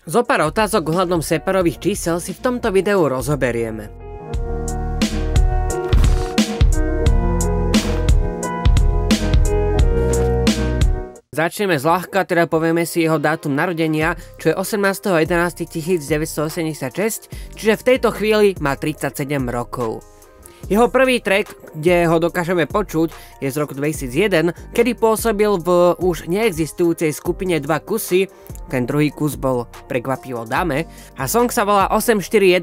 Zopár otázok ohľadom Separových čísel si v tomto videu rozoberieme. Začneme zľahka, teda povieme si jeho dátum narodenia, čo je 18.11.1986, čiže v tejto chvíli má 37 rokov. Jeho prvý track, kde ho dokážeme počuť, je z roku 2001, kedy pôsobil v už neexistujúcej skupine 2 kusy, ten druhý kus bol Prekvapivo dáme, a song sa volá 84102,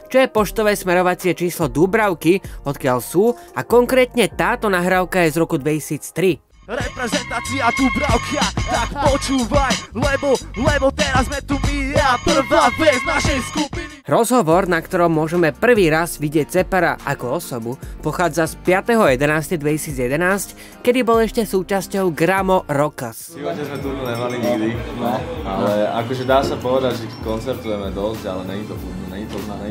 čo je poštové smerovacie číslo Dúbravky, odkiaľ sú, a konkrétne táto nahrávka je z roku 2003. Reprezentácia Dúbravka, tak počúvaj, lebo teraz sme tu my a prvá vec našej skupiny. Rozhovor, na ktorom môžeme prvý raz vidieť Separa ako osobu, pochádza z 5.11.2011, kedy bol ešte súčasťou Gramo Rockers. V živote sme turnu nemali nikdy, ale akože dá sa povedať, že koncertujeme dosť, ale není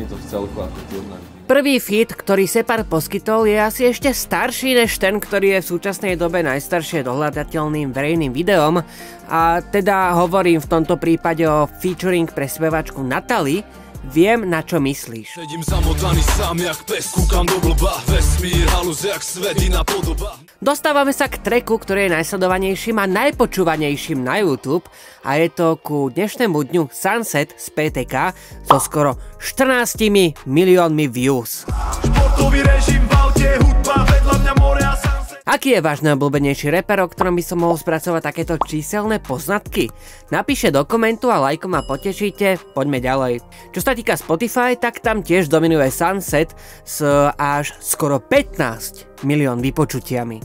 to v celku ako turné. Prvý feat, ktorý Separ poskytol, je asi ešte starší než ten, ktorý je v súčasnej dobe najstaršie dohľadateľným verejným videom, a teda hovorím v tomto prípade o featuring pre spevačku Natalie. Viem, na čo myslíš. Sedím zamotaný sám jak pes, kúkam do blba, vesmír, halus jak svetina podoba. Dostávame sa k tracku, ktorý je najsledovanejším a najpočúvanejším na YouTube, a je to ku dnešnému dňu Sunset z PTK so skoro 14 miliónmi views. Športový režim v aute, hudba, vedľa mňa more a sunset. Aký je váš najobľúbenejší reper, o ktorom by som mohol spracovať takéto číselné poznatky? Napíšte do komentu a lajkom ma potešíte, poďme ďalej. Čo sa týka Spotify, tak tam tiež dominuje Sunset s až skoro 15 milión vypočutiami.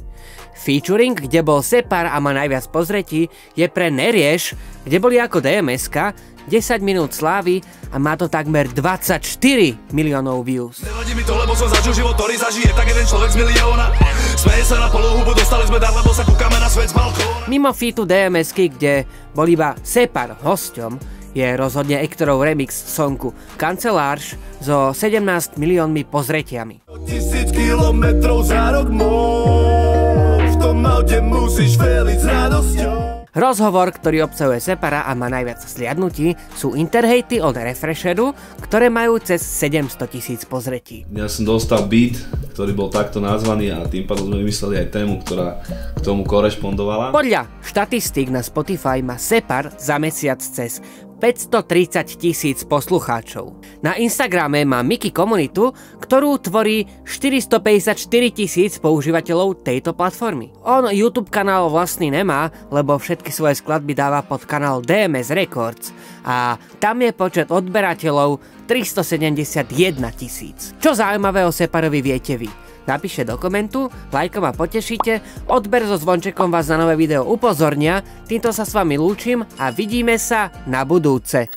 Featuring, kde bol Separ a má najviac pozretí, je pre Nerieš, kde boli ako DMSK, 10 minút slávy a má to takmer 24 miliónov views. Nevadí mi to, lebo som zažil život, ktorý zažije tak jeden človek z milióna. Smeje sa na polohubu, dostali sme dar, lebo sa kúkame na svet z balkóna. Mimo featu DMSky, kde bol iba Separ hosťom, je rozhodne Ektorov remix songu Kancelárš so 17 miliónmi pozretiami. 1000 kilometrov za rok môj, v tom aute musíš veliť s radosťou. Rozhovor, ktorý obsahuje Separa a má najviac sliadnutí, sú interhejty od Refresheru, ktoré majú cez 700 000 pozretí. Ja som dostal beat, ktorý bol takto nazvaný, a tým pádom sme vymysleli aj tému, ktorá k tomu korešpondovala. Podľa štatistík na Spotify má Separ za mesiac cez 530 000 poslucháčov. Na Instagrame má Miky komunitu, ktorú tvorí 454 000 používateľov tejto platformy. On YouTube kanál vlastný nemá, lebo všetky svoje skladby dáva pod kanál DMS Records a tam je počet odberateľov 371 000. Čo zaujímavé o Separovi viete vy? Napíšte do komentu, lajkom ma potešíte, odber so zvončekom vás na nové video upozornia, týmto sa s vami lúčim a vidíme sa na budúce.